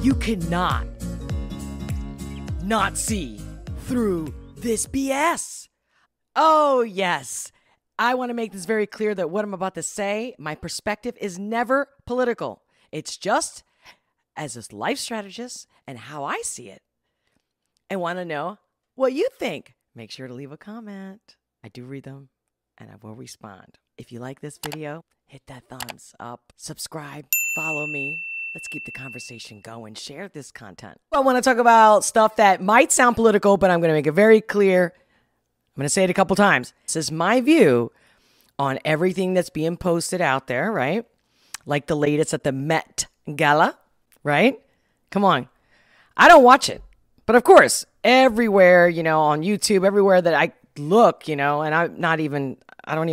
You cannot not see through this BS. Oh, yes. I want to make this very clear that what I'm about to say, my perspective is never political. It's just as a life strategist and how I see it. And want to know what you think. Make sure to leave a comment. I do read them and I will respond. If you like this video, hit that thumbs up, subscribe, follow me. Let's keep the conversation going. Share this content. I want to talk about stuff that might sound political, but I'm going to make it very clear. I'm going to say it a couple times. This is my view on everything that's being posted out there, right? Like the latest at the Met Gala, right? Come on. I don't watch it. But of course, everywhere, on YouTube, everywhere that I look, and I don't even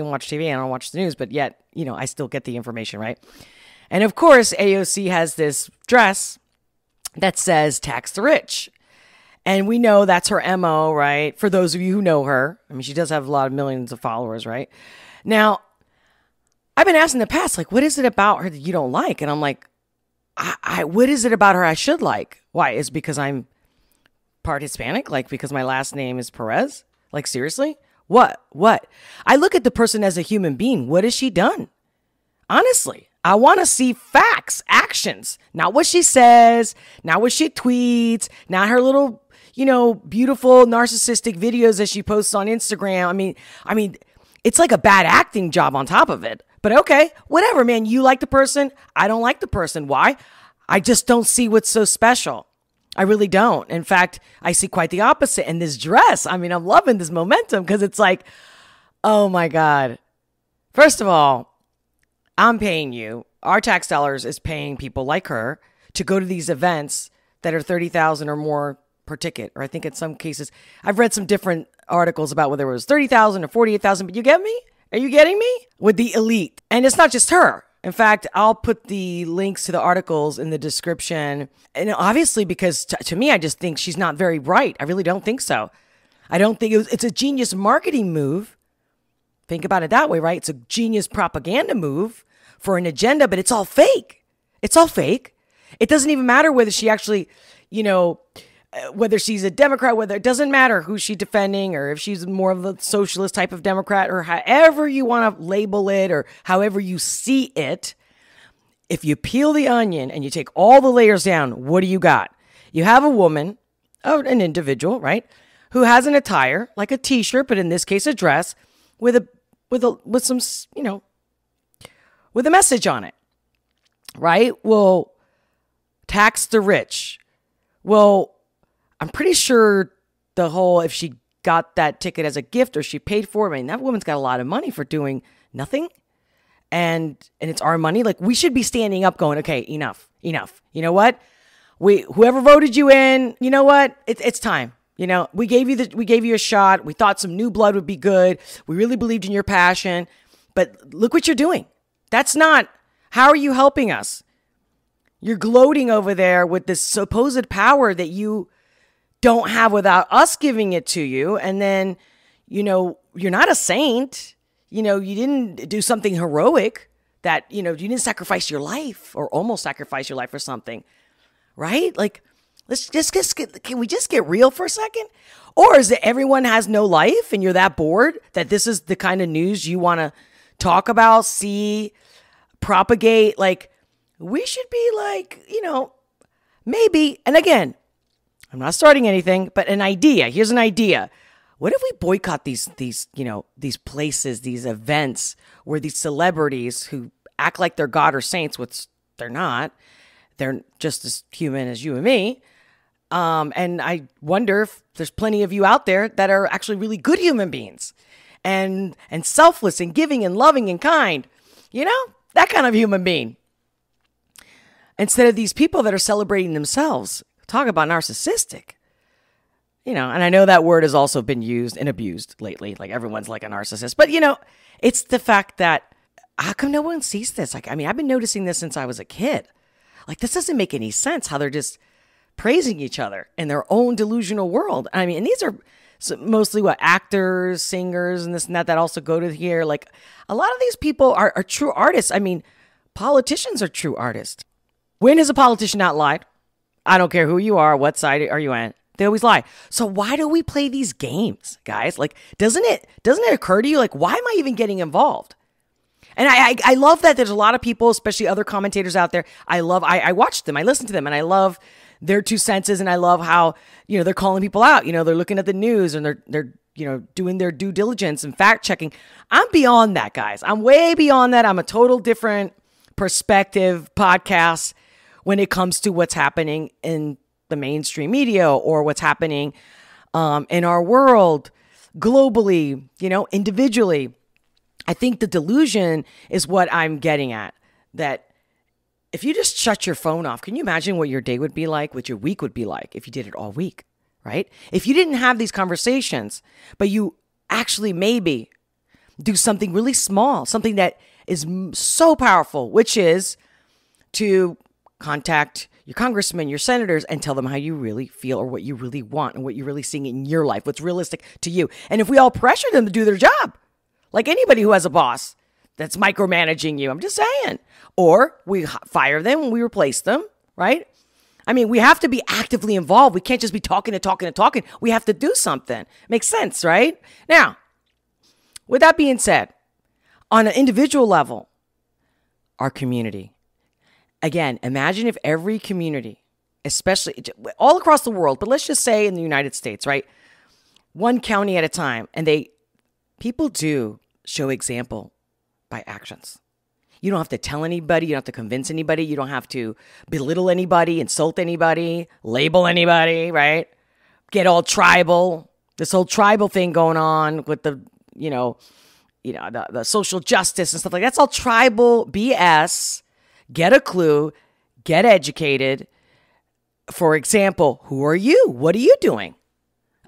watch TV. I don't watch the news, but yet, I still get the information, right? And of course, AOC has this dress that says tax the rich. And we know that's her MO, right? For those of you who know her. I mean, she does have a lot of millions of followers, right? Now, I've been asked in the past, like, what is it about her that you don't like? And I'm like, what is it about her I should like? Why? Is it because I'm part Hispanic? Like, because my last name is Perez? Like, seriously? What? I look at the person as a human being. What has she done? Honestly, I want to see facts, actions, not what she says, not what she tweets, not her little, beautiful narcissistic videos that she posts on Instagram. I mean, it's like a bad acting job on top of it. But okay, whatever, man. You like the person. I don't like the person. Why? I just don't see what's so special. I really don't. In fact, I see quite the opposite in this dress. I mean, I'm loving this momentum because it's like, oh my God. First of all, I'm paying you. Our tax dollars is paying people like her to go to these events that are $30,000 or more per ticket. Or I think in some cases, I've read some different articles about whether it was $30,000 or $48,000. But you get me? Are you getting me? With the elite. And it's not just her. In fact, I'll put the links to the articles in the description. And obviously, because to me, I just think she's not very bright. I really don't think so. I don't think it's a genius marketing move. Think about it that way, right? It's a genius propaganda move for an agenda, but it's all fake. It's all fake. It doesn't even matter whether she actually, whether she's a Democrat, it doesn't matter who she's defending or if she's more of a socialist type of Democrat or however you want to label it or however you see it. If you peel the onion and you take all the layers down, what do you got? You have a woman, an individual, right, who has an attire like a t-shirt, but in this case, a dress with some, with a message on it, right? Well, tax the rich. Well, I'm pretty sure if she got that ticket as a gift or she paid for it, that woman's got a lot of money for doing nothing. And it's our money. Like, we should be standing up going, okay, enough. You know what? Whoever voted you in, you know what? It's time. We gave you a shot. We thought some new blood would be good. We really believed in your passion, but look what you're doing. How are you helping us? You're gloating over there with this supposed power that you don't have without us giving it to you. And then, you're not a saint. You didn't do something heroic that, you didn't sacrifice your life or almost sacrifice your life for something, right? Like, can we just get real for a second? Or is it everyone has no life and you're that bored that this is the kind of news you want to talk about, see, propagate? Like, we should be like, maybe. And again, I'm not starting anything, but an idea. Here's an idea. What if we boycott these places, these events where these celebrities who act like they're God or saints, which they're not, they're just as human as you and me. And I wonder if there's plenty of you out there that are actually really good human beings and selfless and giving and loving and kind, that kind of human being. Instead of these people that are celebrating themselves. Talk about narcissistic, and I know that word has also been used and abused lately. Like, everyone's like a narcissist, but it's the fact that how come no one sees this? Like, I've been noticing this since I was a kid. Like, this doesn't make any sense how they're just praising each other in their own delusional world. And these are mostly actors, singers, and this and that also go to here. Like, a lot of these people are true artists. Politicians are true artists. When has a politician not lied? I don't care who you are. What side are you on? They always lie. So why do we play these games, guys? Like, doesn't it occur to you, like, why am I even getting involved? And I love that there's a lot of people, especially other commentators out there. I watch them, I listen to them, and I love their two senses, and I love how, they're calling people out. They're looking at the news, and they're doing their due diligence and fact checking. I'm beyond that, guys. I'm way beyond that. I'm a total different perspective podcast when it comes to what's happening in the mainstream media or what's happening in our world globally, individually. I think the delusion is what I'm getting at, that if you just shut your phone off, can you imagine what your day would be like, what your week would be like if you did it all week, right? If you didn't have these conversations, but you actually maybe do something really small, something that is so powerful, which is to contact your congressmen, your senators, and tell them how you really feel or what you really want and what you're really seeing in your life, what's realistic to you. And if we all pressure them to do their job, like anybody who has a boss that's micromanaging you, I'm just saying. Or we fire them, we replace them, right? I mean, we have to be actively involved. We can't just be talking and talking and talking. We have to do something. Makes sense, right? Now, with that being said, on an individual level, our community. Again, imagine if every community, especially all across the world, but let's just say in the United States, right? One county at a time, and people do show example by actions. You don't have to tell anybody. You don't have to convince anybody. You don't have to belittle anybody, insult anybody, label anybody, right? Get all tribal. This whole tribal thing going on with the, the social justice and stuff like that. That's all tribal BS. Get a clue. Get educated. For example, who are you? What are you doing?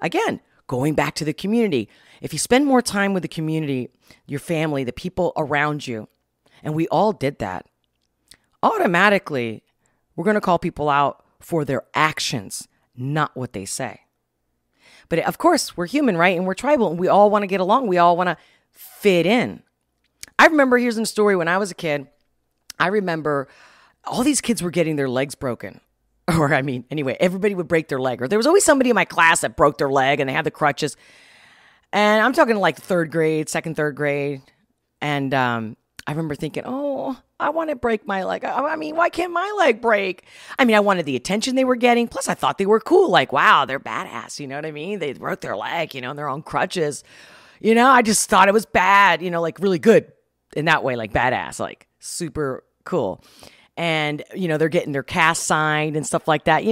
Again, going back to the community. If you spend more time with the community, your family, the people around you, and we all did that, automatically, we're going to call people out for their actions, not what they say. But of course, we're human, right? And we're tribal, and we all want to get along. We all want to fit in. I remember, here's a story, when I was a kid, I remember all these kids were getting their legs broken. Anyway, everybody would break their leg. Or there was always somebody in my class that broke their leg, and they had the crutches. And I'm talking like third grade. And I remember thinking, oh, I want to break my leg. Why can't my leg break? I wanted the attention they were getting. Plus, I thought they were cool. Like, wow, they're badass. You know what I mean? They broke their leg, and they're on crutches. I just thought it was bad, like really good in that way, like badass, like super cool. And, they're getting their cast signed and stuff like that.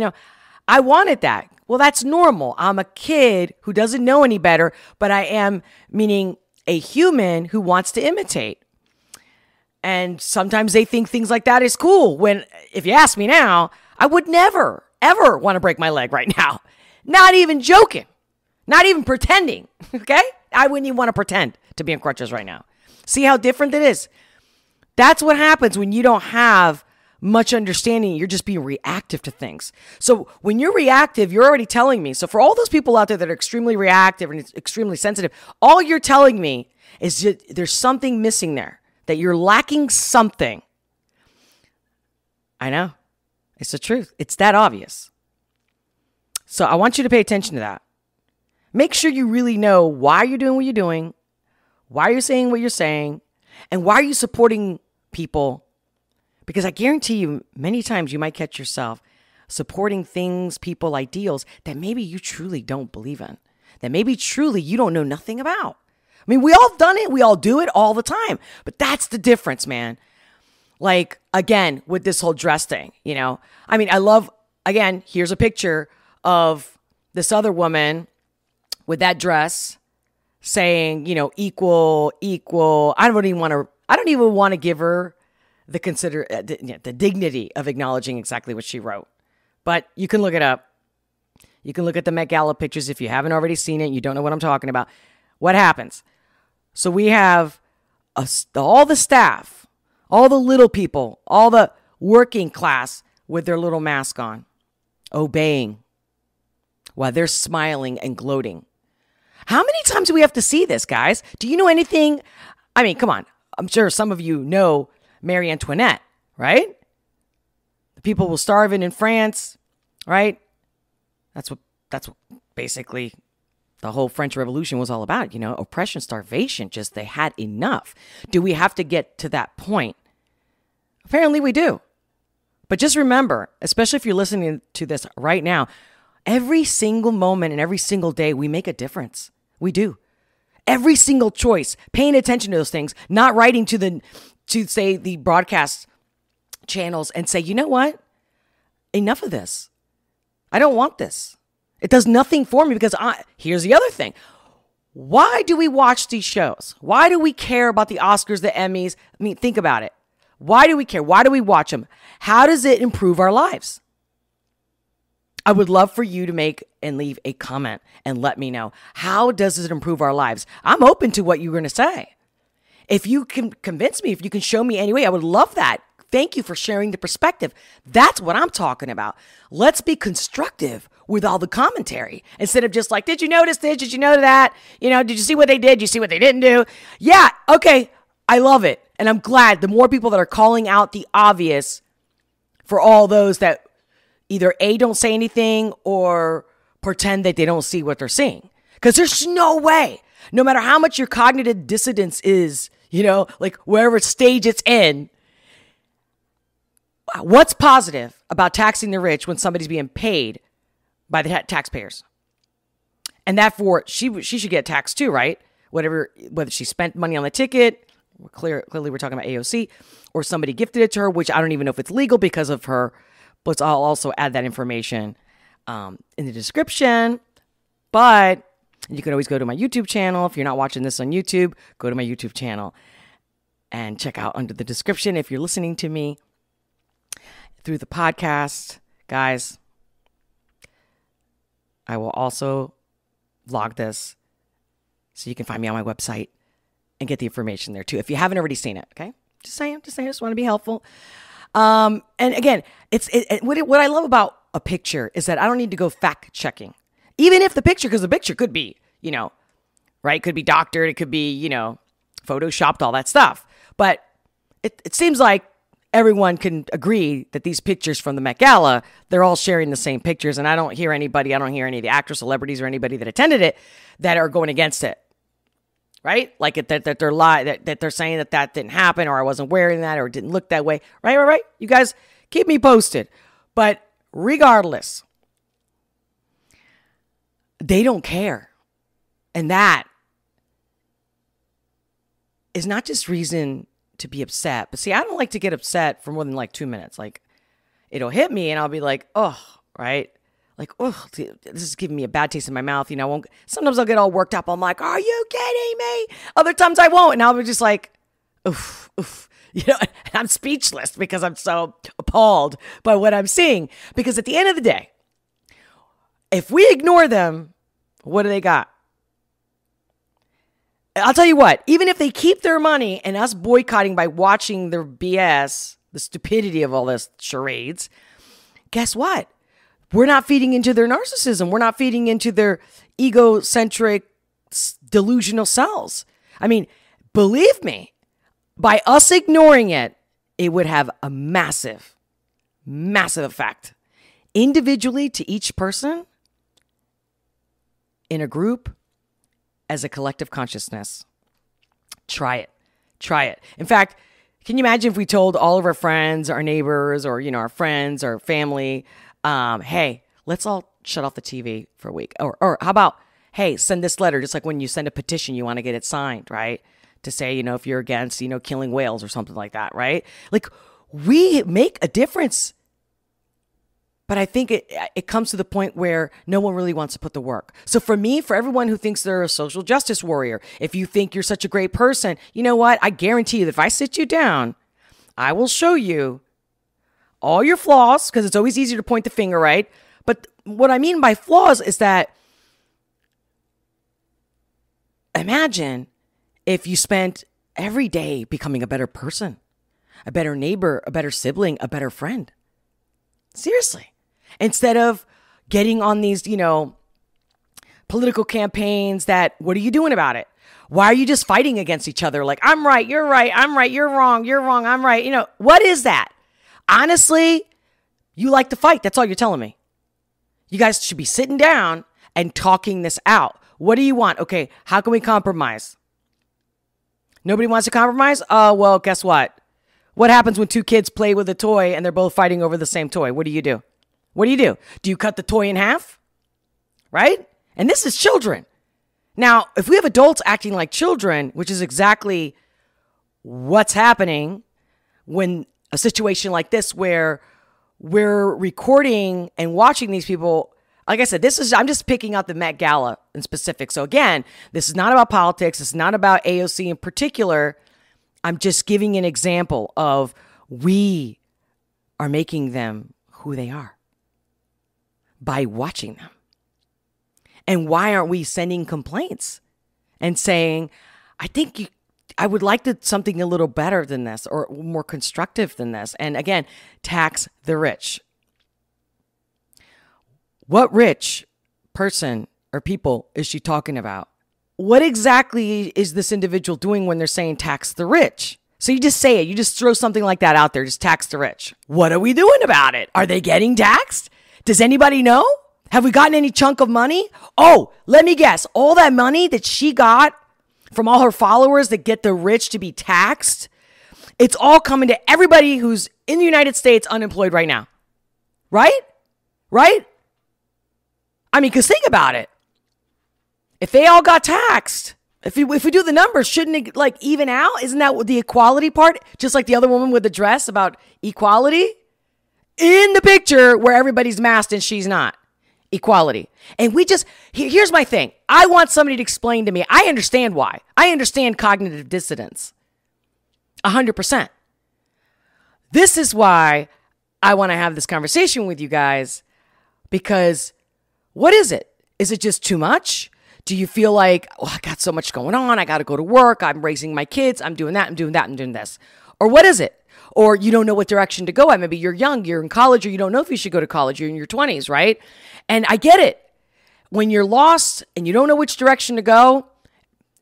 I wanted that. Well, that's normal. I'm a kid who doesn't know any better, but I am, meaning a human who wants to imitate. And sometimes they think things like that is cool. When, if you ask me now, I would never, ever want to break my leg right now. Not even joking. Not even pretending. Okay? I wouldn't even want to pretend to be on crutches right now. See how different it is? That's what happens when you don't have much understanding. You're just being reactive to things. So when you're reactive, you're already telling me. So for all those people out there that are extremely reactive and extremely sensitive, all you're telling me is that there's something missing there, that you're lacking something. I know. It's the truth. It's that obvious. So I want you to pay attention to that. Make sure you really know why you're doing what you're doing, why you're saying what you're saying, and why are you supporting people. Because I guarantee you, many times you might catch yourself supporting things, people, ideals that maybe you truly don't believe in, that maybe truly you don't know nothing about. We all done it. We all do it all the time. But that's the difference, man. Like, again, with this whole dress thing, I love, again, here's a picture of this other woman with that dress saying, equal. I don't even want to give her the dignity of acknowledging exactly what she wrote. But you can look it up. You can look at the Met Gala pictures if you haven't already seen it. You don't know what I'm talking about. What happens? So we have all the staff, all the little people, all the working class with their little mask on, obeying while they're smiling and gloating. How many times do we have to see this, guys? Do you know anything? Come on. I'm sure some of you know Marie Antoinette, right? The people were starving in France. right? That's what basically the whole French Revolution was all about, oppression, starvation, just they had enough. Do we have to get to that point? Apparently we do. But just remember, especially if you're listening to this right now, every single moment and every single day we make a difference. We do. Every single choice, paying attention to those things, not writing to say the broadcast channels and say, you know what? Enough of this. I don't want this. It does nothing for me because here's the other thing. Why do we watch these shows? Why do we care about the Oscars, the Emmys? I mean, think about it. Why do we care? Why do we watch them? How does it improve our lives? I would love for you to make and leave a comment and let me know. How does it improve our lives? I'm open to what you're going to say. If you can convince me, if you can show me any way, I would love that. Thank you for sharing the perspective. That's what I'm talking about. Let's be constructive with all the commentary instead of just like, did you notice this? Did you know that? Did you see what they did? Did you see what they didn't do? Yeah. Okay. I love it. And I'm glad the more people that are calling out the obvious for all those that either A, don't say anything or pretend that they don't see what they're seeing. Because there's no way, no matter how much your cognitive dissonance is, like wherever stage it's in, what's positive about taxing the rich when somebody's being paid by the taxpayers? And therefore, she should get taxed too, right? Whether she spent money on the ticket, clearly we're talking about AOC, or somebody gifted it to her, which I don't even know if it's legal because of her. But I'll also add that information in the description. But you can always go to my YouTube channel. If you're not watching this on YouTube, go to my YouTube channel and check out under the description if you're listening to me through the podcast. Guys, I will also vlog this so you can find me on my website and get the information there too if you haven't already seen it. Okay, just saying, I just want to be helpful. And again, what I love about a picture is that I don't need to go fact checking, even if because the picture could be, right? Could be doctored. It could be, photoshopped, all that stuff. But it seems like everyone can agree that these pictures from the Met Gala, they're all sharing the same pictures. And I don't hear any of the actors, celebrities, or anybody that attended it that are going against it. Right? Like that they're saying that didn't happen, or I wasn't wearing that, or it didn't look that way. Right? You guys keep me posted. But regardless, they don't care. And that is not just reason to be upset. But see, I don't like to get upset for more than like 2 minutes. Like, it'll hit me and I'll be like, oh, right? Like, oh, this is giving me a bad taste in my mouth. Sometimes I'll get all worked up. I'm like, are you kidding me? Other times I won't. And I'll be just like, oof. And I'm speechless because I'm so appalled by what I'm seeing. Because at the end of the day, if we ignore them, what do they got? I'll tell you what, even if they keep their money and us boycotting by watching their BS, the stupidity of all this charades, guess what? We're not feeding into their narcissism. We're not feeding into their egocentric, delusional selves. I mean, believe me, by us ignoring it, it would have a massive, massive effect. Individually to each person, in a group, as a collective consciousness. Try it. In fact, can you imagine if we told all of our friends, our neighbors, or, our friends, or family, hey, let's all shut off the TV for a week. Or how about, hey, send this letter, just like when you send a petition, you want to get it signed, right? To say, if you're against, killing whales or something like that, right? Like, we make a difference. But I think it comes to the point where no one really wants to put the work. So for me, for everyone who thinks they're a social justice warrior, if you think you're such a great person, you know what? I guarantee you that if I sit you down, I will show you all your flaws, because it's always easier to point the finger, right? But what I mean by flaws is that imagine if you spent every day becoming a better person, a better neighbor, a better sibling, a better friend. Seriously. Instead of getting on these, political campaigns that, what are you doing about it? Why are you just fighting against each other? Like, I'm right, you're right, I'm right, you're wrong, I'm right. What is that? Honestly, you like to fight. That's all you're telling me. You guys should be sitting down and talking this out. What do you want? Okay, how can we compromise? Nobody wants to compromise? Oh, well, guess what? What happens when two kids play with a toy and they're both fighting over the same toy? What do you do? What do you do? Do you cut the toy in half? Right? And this is children. Now, if we have adults acting like children, which is exactly what's happening when a situation like this where we're recording and watching these people, like I said, I'm just picking out the Met Gala in specific. So again, this is not about politics. It's not about AOC in particular. I'm just giving an example of we are making them who they are by watching them. And why aren't we sending complaints and saying, I would like something a little better than this or more constructive than this. And again, tax the rich. What rich person or people is she talking about? What exactly is this individual doing when they're saying tax the rich? So you just say it. You just throw something like that out there. Just tax the rich. What are we doing about it? Are they getting taxed? Does anybody know? Have we gotten any chunk of money? Oh, let me guess. All that money that she got from all her followers that get the rich to be taxed, it's all coming to everybody who's in the United States unemployed right now. Right? Right? I mean, because think about it. If they all got taxed, if we do the numbers, shouldn't it like even out? Isn't that what the equality part? Just like the other woman with the dress about equality? In the picture where everybody's masked and she's not. Equality. And here's my thing. I want somebody to explain to me. I understand why. I understand cognitive dissonance. 100%. This is why I want to have this conversation with you guys, because what is it? Is it just too much? Do you feel like, oh, I got so much going on. I got to go to work. I'm raising my kids. I'm doing that. I'm doing that. I'm doing this. Or what is it? Or you don't know what direction to go at. Maybe you're young, you're in college, or you don't know if you should go to college. You're in your 20s, right? And I get it. When you're lost and you don't know which direction to go,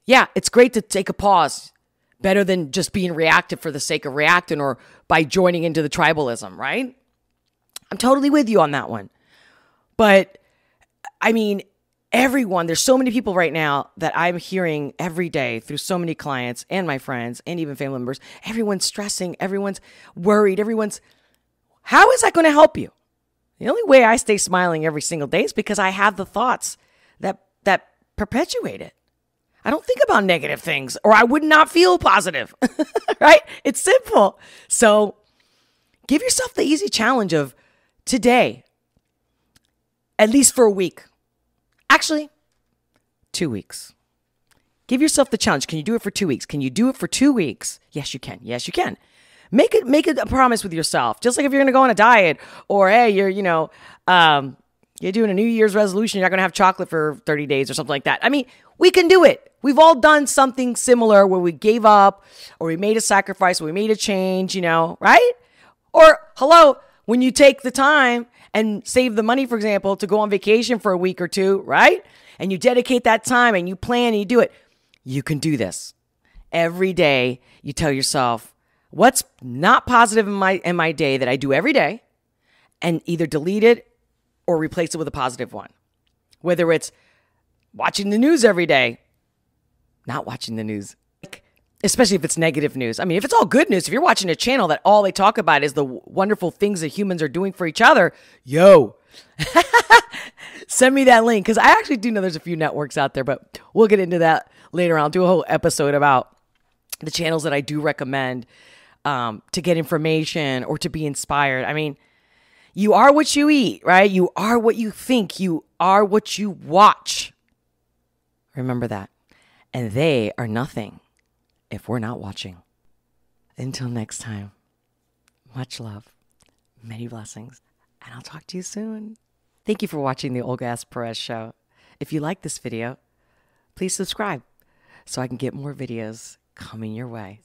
yeah, it's great to take a pause. Better than just being reactive for the sake of reacting or by joining into the tribalism, right? I'm totally with you on that one. But I mean, there's so many people right now that I'm hearing every day through so many clients and my friends and even family members. Everyone's stressing. Everyone's worried. How is that going to help you? The only way I stay smiling every single day is because I have the thoughts that perpetuate it. I don't think about negative things or I would not feel positive, right? It's simple. So give yourself the easy challenge of today, at least for a week. Actually, 2 weeks. Give yourself the challenge. Can you do it for 2 weeks? Can you do it for 2 weeks? Yes, you can. Yes, you can. Make it a promise with yourself. Just like if you're going to go on a diet or, hey, you're doing a New Year's resolution. You're not going to have chocolate for 30 days or something like that. I mean, we can do it. We've all done something similar where we gave up or we made a sacrifice or we made a change, right? Or, hello, when you take the time and save the money, for example, to go on vacation for a week or two, right? And you dedicate that time and you plan and you do it. You can do this. Every day you tell yourself, what's not positive in my day that I do every day, and either delete it or replace it with a positive one. Whether it's watching the news every day, not watching the news, especially if it's negative news. I mean, if it's all good news, if you're watching a channel that all they talk about is the wonderful things that humans are doing for each other, send me that link. Because I actually do know there's a few networks out there, but we'll get into that later on. I'll do a whole episode about the channels that I do recommend to get information or to be inspired. I mean, you are what you eat, right? You are what you think. You are what you watch. Remember that. And they are nothing if we're not watching. Until next time, much love, many blessings, and I'll talk to you soon. Thank you for watching the Olga S. Pérez Show. If you like this video, please subscribe so I can get more videos coming your way.